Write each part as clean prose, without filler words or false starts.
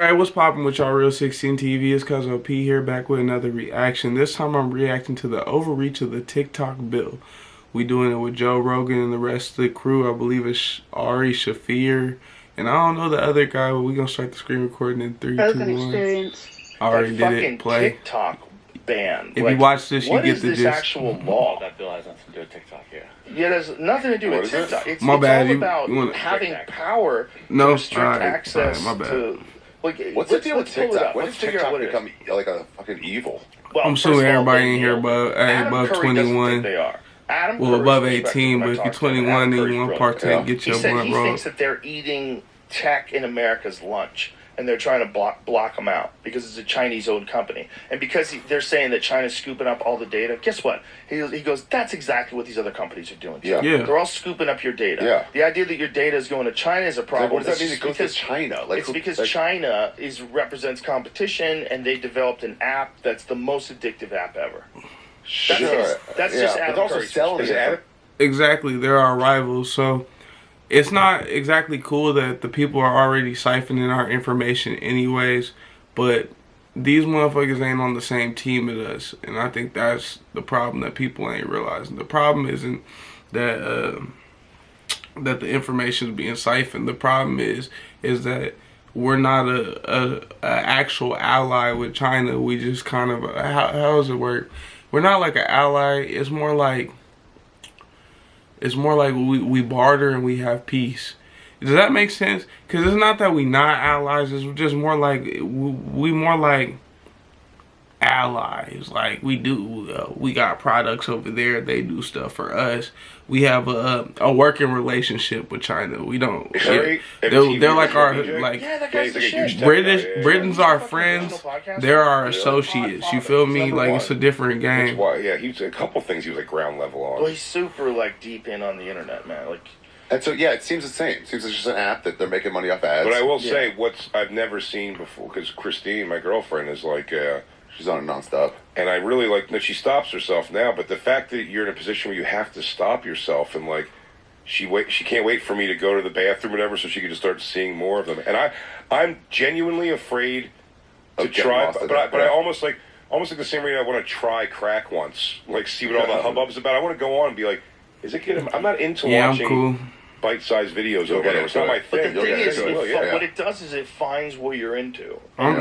Alright, what's poppin' with y'all Real 16 TV? It's Cuz OP here, back with another reaction. This time I'm reacting to the overreach of the TikTok bill. We doing it with Joe Rogan and the rest of the crew. I believe it's Ari Shafir. And I don't know the other guy, but we gonna start the screen recording in 3, 2, 1. Rogan experience. Already did it. Play. TikTok ban. If you watch this, you get the gist. What is this actual law? That bill has nothing to do with TikTok here. Yeah, there's nothing to do with TikTok. It's My bad, all about you wanna- having power No, to restrict alright, access my bad. to. Like, What's the deal with pull it TikTok? up. When Let's did figure out TikTok what it become is. like a fucking evil? Well, I'm first assuming of all, everybody they in here know. above Adam Curry doesn't 21. think they are. Adam Well, Curry's above perspective 18, when but I if you're talked to him, 21 Adam and Curry's you want to brilliant. partake, get He your said blunt he rolled. thinks that they're eating tech in America's lunch, and they're trying to block them out because it's a Chinese-owned company. And because they're saying that China's scooping up all the data, guess what? He goes, that's exactly what these other companies are doing. Yeah. Yeah. They're all scooping up your data. Yeah. The idea that your data is going to China is a problem. What does that mean? It goes to because China. Like, it's because China represents competition, and they developed an app that's the most addictive app ever. That's just but Adam they're also Curry's selling perspective. it. Exactly, there are rivals, so it's not exactly cool that the people are already siphoning our information anyways, but these motherfuckers ain't on the same team as us, and I think that's the problem that people ain't realizing. The problem isn't that that the information is being siphoned. The problem is that we're not a actual ally with China. We just kind of how does it work? We're not like an ally. It's more like we barter and we have peace. Does that make sense? Because it's not that we not allies. It's just more like we more like allies. Like we got products over there. They do stuff for us. We have a working relationship with China. We don't. They're like our like. Yeah, that guy's the shit. Britain's our friends. They're our associates. You feel me? Like it's a different That's game. why, yeah, he's a couple things he was at ground level on. Well, he's super like deep in on the internet, man. Like, And so, yeah, it seems the same. It seems it's just an app that they're making money off ads. But I will say, I've never seen before, because Christine, my girlfriend, is like, she's on it nonstop. and I really like that she stops herself now. But the fact that you're in a position where you have to stop yourself, and like, she can't wait for me to go to the bathroom, or whatever, so she can just start seeing more of them. And I'm genuinely afraid to try, but I almost like the same way I want to try crack once, like see what all the hubbub's about. I want to go on and be like, is it good? I'm not into watching. I'm cool. Bite-sized videos You'll over get there. It's not my but thing. the thing is, yeah. what it does is it finds what you're into. I'm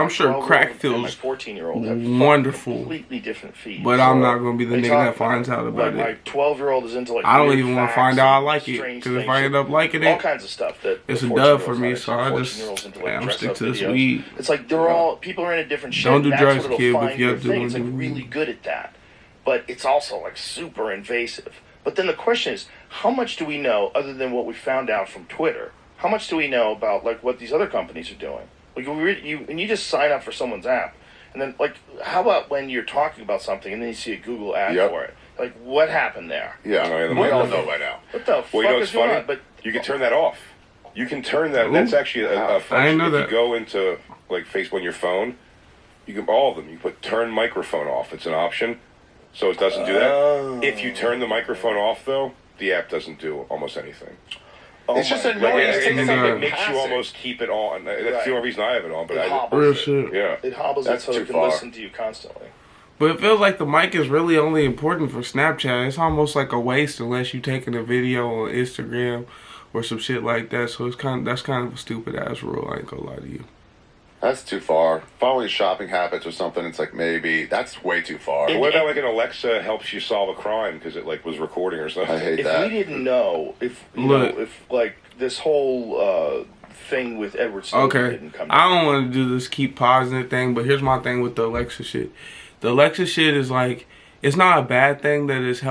sure crack feels 14-year-old wonderful. Completely different feeds. But I'm not gonna be the They nigga talk that finds out about my it. 12-year-old is into like. I don't weird even want to facts find out I and like it, strange because if I things end up liking all it, kinds of stuff that it's the a dub 14-year-olds for me. like. So I 14-year-olds just, into, like, I'm dress stick up to this videos. weed. It's like people are into different shit. Don't do and drugs, that's what kid, it'll but find you your have to thing. It's like do really weed. good at that, but it's also like super invasive. But then the question is, how much do we know other than what we found out from Twitter? How much do we know about like what these other companies are doing? Like you just sign up for someone's app, and then like how about when you're talking about something and then you see a Google ad for it? Like what happened there? Yeah, we all know by now. What the fuck Well, you know is what's going funny? on? But You can turn that off. You can turn that. That's actually a function. I didn't know if that. you go into like Facebook on your phone, you can all of them. You put turn microphone off. It's an option, so it doesn't do that. If you turn the microphone off, though, the app doesn't do almost anything. It's just Like, annoying. it makes you almost keep it on. That's the only reason I have it on. But it I, hobbles Real it. shit. yeah, It hobbles That's it so too it can far. listen to you constantly. But it feels like the mic is really only important for Snapchat. It's almost like a waste unless you're taking a video on Instagram or some shit like that. So that's kind of a stupid ass rule. I ain't gonna lie to you. That's too far. Following shopping habits or something, it's like maybe that's way too far. But what about like an Alexa helps you solve a crime because it like was recording or something? I hate If that. we didn't know, if like this whole thing with Edward Snowden Okay, didn't come I don't want to do this keep pausing it thing, but here's my thing with the Alexa shit. The Alexa shit is like, it's not a bad thing that it's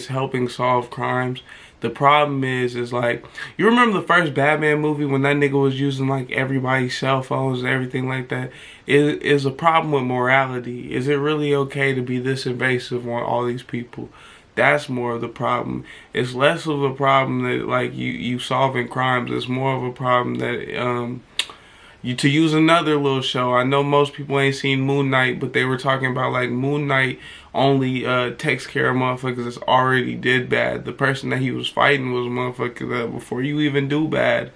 helping solve crimes. The problem is like, you remember the first Batman movie when that nigga was using like everybody's cell phones and everything like that? It is a problem with morality. Is it really okay to be this invasive on all these people? That's more of the problem. It's less of a problem that like you solving crimes. It's more of a problem that to use another little show, I know most people ain't seen Moon Knight, but they were talking about like Moon Knight only takes care of motherfuckers that's already did bad. The person that he was fighting was a motherfucker that before you even do bad,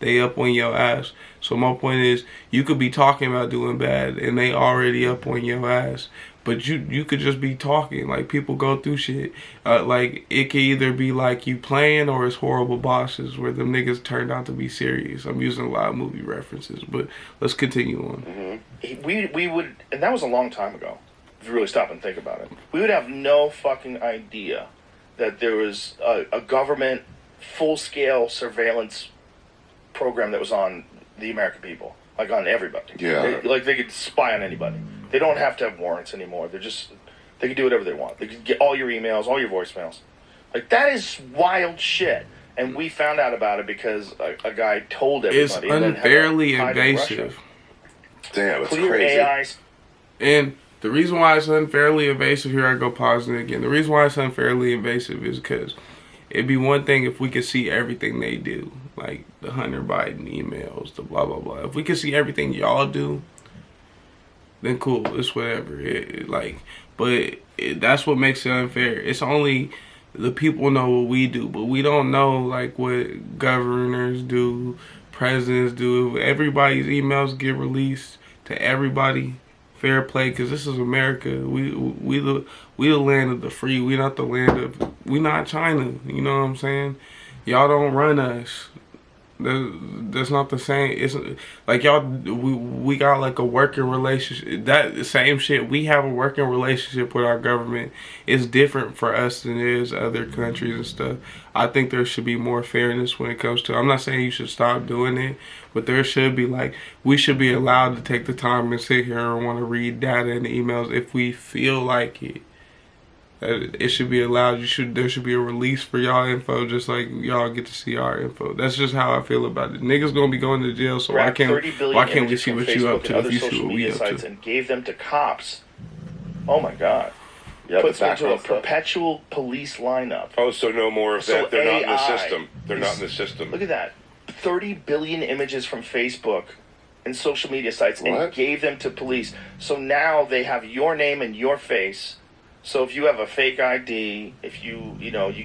they up on your ass. So my point is, you could be talking about doing bad, and they already up on your ass. But you could just be talking. Like, people go through shit. Like, it could either be like you playing, or it's Horrible Bosses, where them niggas turned out to be serious. I'm using a lot of movie references, but let's continue on. We would, and that was a long time ago, if you really stop and think about it. We would have no fucking idea that there was a government full-scale surveillance program that was on the American people, like on everybody. Yeah. They could spy on anybody. They don't have to have warrants anymore. They can do whatever they want. They can get all your emails, all your voicemails. Like, that is wild shit. And we found out about it because a guy told everybody. It's unfairly invasive. Damn, it's Clear crazy. AI. And the reason why it's unfairly invasive, here I go pausing again. The reason why it's unfairly invasive is because it'd be one thing if we could see everything they do, like the Hunter Biden emails, the blah, blah, blah. If we could see everything y'all do, then cool, it's whatever. That's what makes it unfair. It's only the people know what we do, but we don't know, like, what governors do, presidents do. If everybody's emails get released to everybody, fair play, because this is America. We the land of the free. We not the land of, we not China. You know what I'm saying? Y'all don't run us. That's not the same. It's like y'all. We got like a working relationship. That same shit. We have a working relationship with our government. It's different for us than it is other countries and stuff. I think there should be more fairness when it comes to. I'm not saying you should stop doing it, but there should be, like, we should be allowed to take the time and sit here and want to read data and emails if we feel like it. It should be allowed. There should be a release for y'all info, just like y'all get to see our info. That's just how I feel about it. Niggas gonna be going to jail, so why can't we see what you up to if you see what we up to? And gave them to cops. Oh my god. Yeah, Puts them into a background stuff. perpetual police lineup. Oh, so no more of So that. They're not in the AI system. They're not in the system. Look at that. 30 billion images from Facebook and social media sites and What? gave them to police. So now they have your name and your face. So if you have a fake ID, if you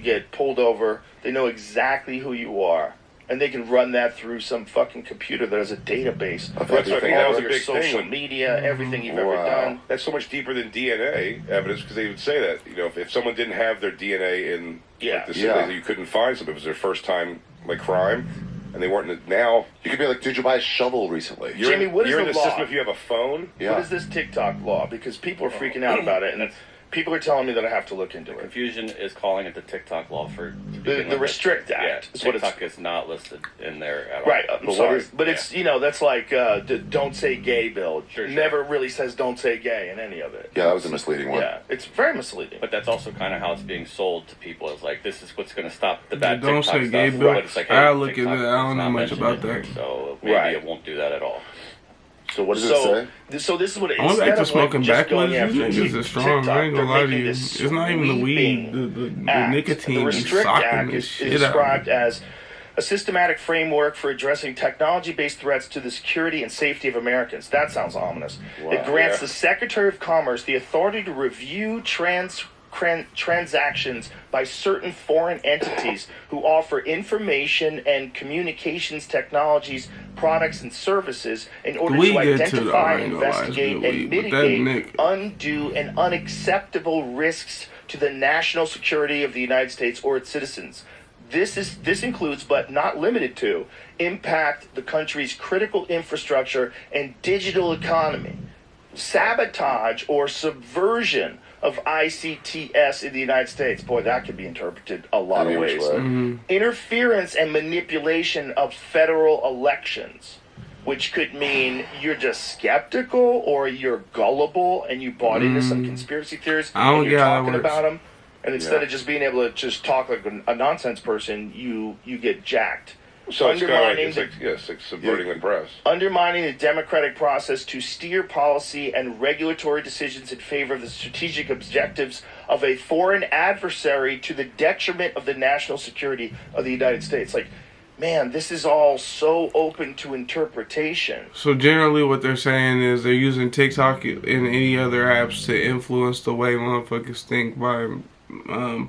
get pulled over, they know exactly who you are. And they can run that through some fucking computer that has a database. That's Of what I think all that was a your big thing social when- media, everything you've ever Wow. done. That's so much deeper than DNA evidence, because they would say that, if someone didn't have their DNA in Yeah. like the Yeah. you couldn't find something. It was their first time like crime, and they weren't now. You could be like, did you buy a shovel recently? You're Jamie, what is you're in the the law? system if you have a phone. Yeah. What is this TikTok law? Because people are freaking out about it, and people are telling me that I have to look into it. Confusion is calling it the TikTok law for The Restrict Act is Yeah, what it's- TikTok is not listed in there at all. Right, I'm But sorry. what is- But it's, that's like the don't say gay bill. Sure. Never really says don't say gay in any of it. Yeah, that was a misleading one. Yeah, it's very misleading. But that's also kind of how it's being sold to people. It's like, this is what's going to stop the bad Don't TikTok say gay stuff. bill. But it's like, I'll look at TikTok it. I don't is know not much mentioned about in here, that. So maybe Right. it won't do that at all. So what does it say? So this is what it I went back instead to of, smoking just going backwards. These after niggas is strong. TikTok, I ain't gonna they're lie to making you. this It's not even the weed. sweeping The act. nicotine The is Restrict socking Act this is shit out. described as a systematic framework for addressing technology-based threats to the security and safety of Americans. That sounds ominous. It grants the Secretary of Commerce the authority to review transactions by certain foreign entities who offer information and communications technologies, products, and services in order We to get to the- identify, I ain't gonna lie, it's investigate, good and weed, but that mitigate nigga- undue and unacceptable risks to the national security of the United States or its citizens. This includes, but not limited to, impact the country's critical infrastructure and digital economy, sabotage or subversion of ICTS in the United States. Boy, that could be interpreted a lot of Any which ways. way. Interference and manipulation of federal elections, which could mean you're just skeptical or you're gullible and you bought into some conspiracy theories I don't and you're get how that talking works. about them. And instead Yeah. of just being able to just talk like a nonsense person, you get jacked. So it's kind of like, Undermining it's like subverting the press. Undermining the democratic process to steer policy and regulatory decisions in favor of the strategic objectives of a foreign adversary to the detriment of the national security of the United States. Like, man, this is all so open to interpretation. So generally what they're saying is they're using TikTok and any other apps to influence the way motherfuckers think by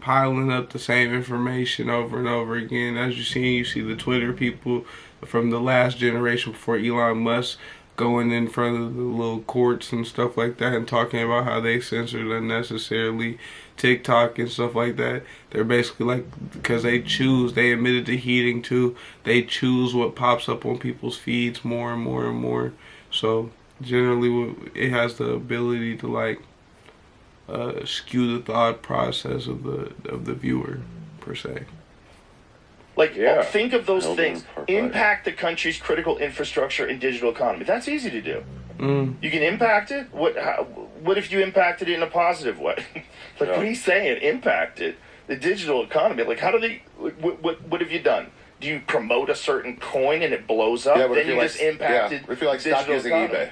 piling up the same information over and over again. As you see the Twitter people from the last generation before Elon Musk going in front of the little courts and stuff like that and talking about how they censored unnecessarily TikTok and stuff like that. They're basically like, because they admitted to heating too, they choose what pops up on people's feeds more and more and more. So generally it has the ability to like skew the thought process of the viewer per se. Like, Yeah. think of those Building things. part, Impact the country's critical infrastructure and digital economy. That's easy to do. You can impact it. What if you impacted it in a positive way? Like, what are you saying? Impact it. The digital economy. Like, how do they? What have you done? Do you promote a certain coin and it blows up? Yeah, but Then you just impacted. If you like stop digital using economy.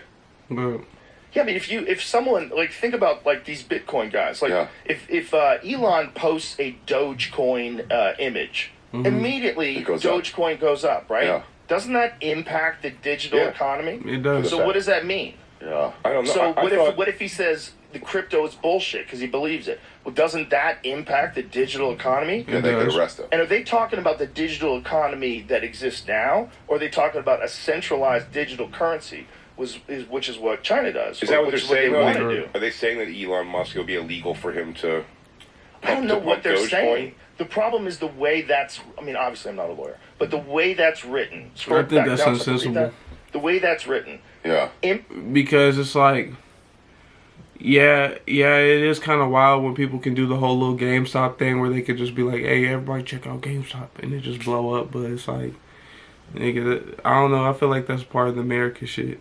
eBay. But Yeah, I mean, if someone like think about like these Bitcoin guys, like Yeah. if Elon posts a Dogecoin image, immediately It goes up. Dogecoin goes up, right? Yeah. Doesn't that impact the digital Yeah. economy? it does. So what does that mean? Yeah. I don't know. So I thought, what if he says the crypto is bullshit because he believes it? Well, doesn't that impact the digital economy? Yeah, they could does. arrest him. And are they talking about the digital economy that exists now, or are they talking about a centralized digital currency, which is what China does? is that what which they're is what saying? they though? want to do? Are they saying that Elon Musk will be illegal for him to? I don't know pump what they're Dogecoin? saying. The problem is the way that's. I mean, obviously, I'm not a lawyer, but the way that's written. Scroll I think back that's down so I can read unsensible. that. The way that's written. Yeah. Because it's like, yeah, it is kind of wild when people can do the whole little GameStop thing where they could just be like, hey, everybody check out GameStop, and it just blow up. But it's like, nigga, I don't know. I feel like that's part of the American shit,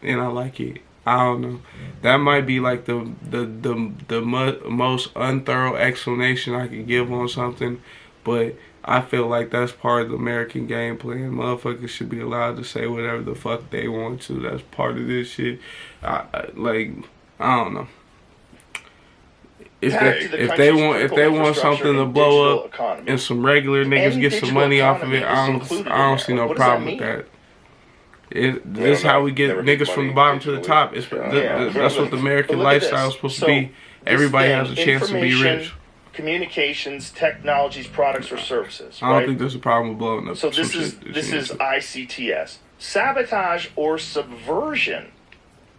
and I like it. I don't know. That might be like the most unthorough explanation I could give on something, but I feel like that's part of the American game plan. Motherfuckers should be allowed to say whatever the fuck they want to. That's part of this shit. I don't know. If Back to the they country's want critical something to infrastructure and blow digital up economy. and some regular niggas And get some digital money off of economy it, is I included don't in see there. no What does that problem with mean? that. This is how we get Never make niggas from money the bottom to the digitally. top. That's what the American But look at lifestyle this. is supposed So, to be. this Everybody thing, has a chance to be information, rich. Communications, technologies, products, or services. I don't right? think there's a problem with blowing up. So this some is shit that this you is want to. ICTS. Sabotage or subversion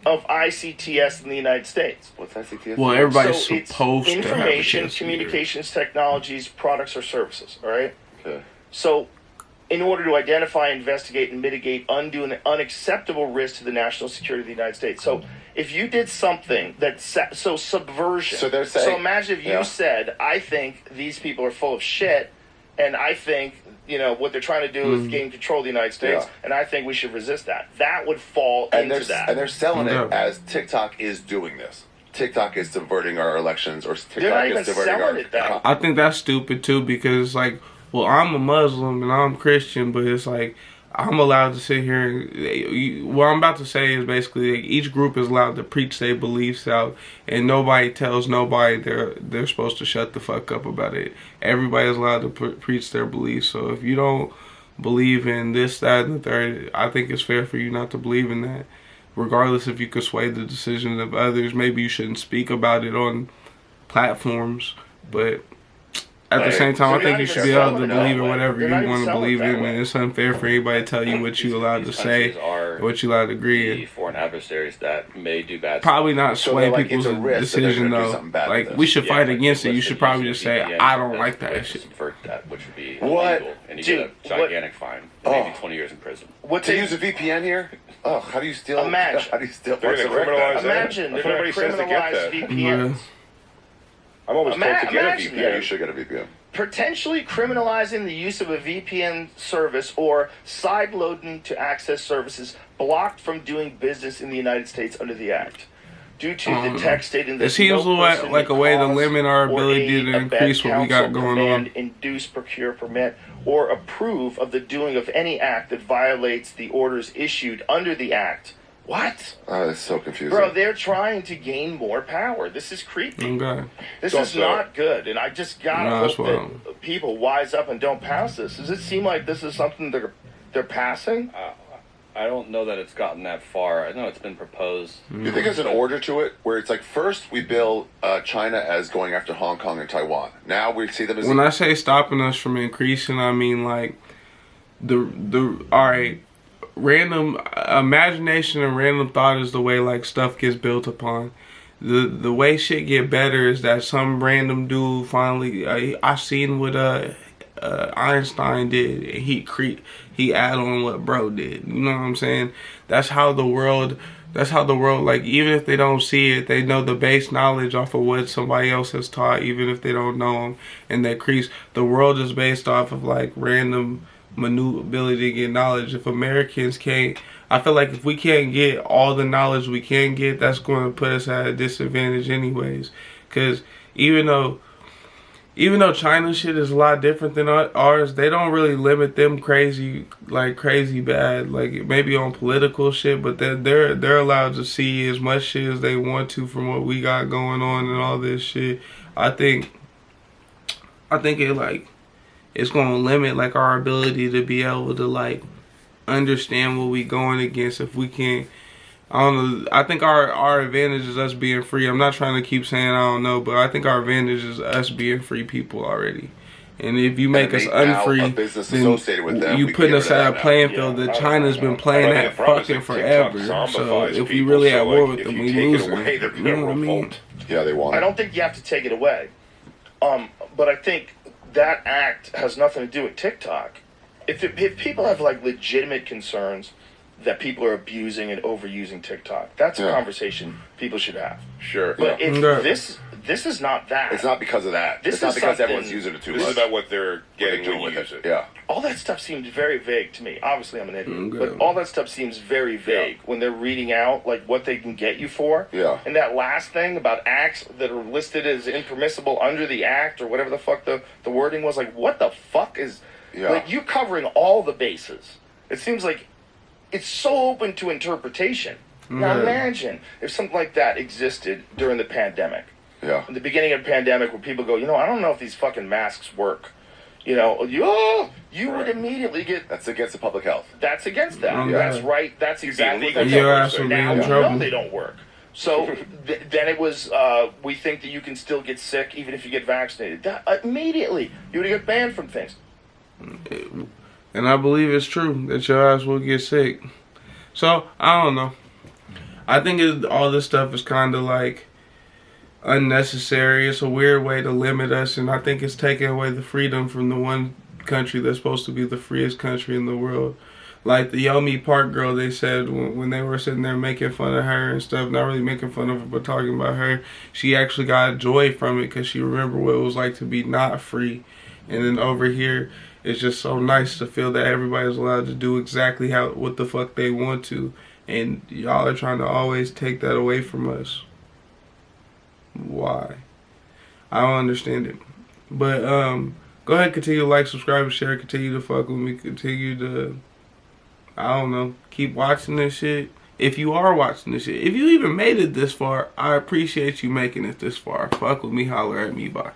of ICTS in the United States. What's ICTS? Well, everybody's So it's supposed to have a information, chance to be rich. communications, technologies, products, or services. All right. Okay. So, in order to identify, investigate, and mitigate undue and unacceptable risk to the national security of the United States. So, if you did something that subversion. So they're saying- So imagine if you Yeah. said, "I think these people are full of shit, and I think what they're trying to do is gain control of the United States, Yeah. and I think we should resist that." That would fall And into that. they're selling Yeah. it as TikTok is doing this. TikTok is subverting our elections, or TikTok They're not even is subverting selling our. it that. I think that's stupid too, because it's like, well, I'm a Muslim and I'm Christian, but it's like I'm allowed to sit here and what I'm about to say is basically like, each group is allowed to preach their beliefs out, and nobody tells nobody they're supposed to shut the fuck up about it. Everybody's allowed to preach their beliefs. So if you don't believe in this, that, and the third, I think it's fair for you not to believe in that. Regardless if you could sway the decisions of others, maybe you shouldn't speak about it on platforms, but at the Right. same time, So I think you're you not should be even able to selling it believe that in way. whatever You're you not even want to selling it believe that in, way. and it's unfair for anybody to tell you what you allowed to These say, countries are what you allowed to agree the in. foreign adversaries that may do bad. Probably not So sway they're like, people's it's a risk that they're decision gonna do though. something bad Like with we this. should fight against it. You listed should probably using just say, VPN I don't as like a that way to shit. subvert that, which would be What? illegal, and you Dude, get a gigantic fine, Oh. maybe 20 years in prison. What To they use a VPN here? Oh, how do you steal? Imagine. How do you steal? They're what's gonna the record? criminalize that. imagine That's they're what going to everybody says to get criminalize that. VPNs. I'm always told to get a Imagine VPN. Yeah, you should get a VPN. Potentially criminalizing the use of a VPN service or sideloading to access services blocked from doing business in the United States under the Act. Due to the text stating that It seems no like- person like a may way to cause limit our or ability aid, to abet, increase what we got counsel, going command, on. Induce, procure, permit, or approve of the doing of any act that violates the orders issued under the Act. What? Oh, that's so confusing. Bro, they're trying to gain more power. This is creepy. Okay. This Don't is do not good, and I just gotta No, that's hope wild. that people wise up and don't pass this. Does it seem like this is something they're passing? I don't know that it's gotten that far. I know it's been proposed. Do you think there's an order to it where it's like first we bill China as going after Hong Kong and Taiwan. Now we see them as When I say stopping us from increasing, I mean like all right, random imagination and random thought is the way like stuff gets built upon. The way shit get better is that some random dude finally I seen what Einstein did, and he add on what bro did. You know what I'm saying? That's how the world like, even if they don't see it, they know the base knowledge off of what somebody else has taught, even if they don't know them. And that crease, the world is based off of like random minute ability to get knowledge. If Americans can't, I feel like if we can't get all the knowledge we can get, that's going to put us at a disadvantage anyways. Because even though China shit is a lot different than ours, they don't really limit them crazy bad, like maybe on political shit, but they're allowed to see as much shit as they want to from what we got going on and all this shit. I think it like it's gonna limit like our ability to be able to like understand what we going against if we can't. I don't know. I think our advantage is us being free. I'm not trying to keep saying I don't know, but I think our advantage is us being free people already. And if you make us unfree, then you putting us at a playing field that China's been playing at fucking forever. So if we really at war with them, we losing. You know what I mean? Yeah, they want. I don't think you have to take it away. But I think that act has nothing to do with TikTok. If people have like legitimate concerns that people are abusing and overusing TikTok, that's a conversation people should have. Sure. But if this is not that. It's not because of that. It's not because everyone's using it too much. This is about what they're getting when you use it. Yeah. All that stuff seems very vague to me. Obviously, I'm an idiot, but all that stuff seems very vague when they're reading out like what they can get you for. Yeah. And that last thing about acts that are listed as impermissible under the act or whatever the fuck the wording was, like what the fuck is like you covering all the bases. It seems like it's so open to interpretation. Now imagine if something like that existed during the pandemic. Yeah. In the beginning of the pandemic, where people go, I don't know if these fucking masks work. You would immediately get. That's against the public health. That's against that. That's right. That's exactly what now we know they don't work. So then it was, we think that you can still get sick even if you get vaccinated. Immediately, you would get banned from things. And I believe it's true that your ass will get sick. So, I don't know. I think all this stuff is kind of like unnecessary. It's a weird way to limit us, and I think it's taking away the freedom from the one country that's supposed to be the freest country in the world. Like the Yomi Park girl, they said when they were sitting there making fun of her and stuff, not really making fun of her, but talking about her, she actually got joy from it because she remembered what it was like to be not free. And then over here, it's just so nice to feel that everybody's allowed to do exactly what the fuck they want to. And y'all are trying to always take that away from us. Why? I don't understand it. But go ahead, continue to like, subscribe, and share. Continue to fuck with me. Continue to, I don't know, keep watching this shit. If you are watching this shit, if you even made it this far, I appreciate you making it this far. Fuck with me, holler at me, bye.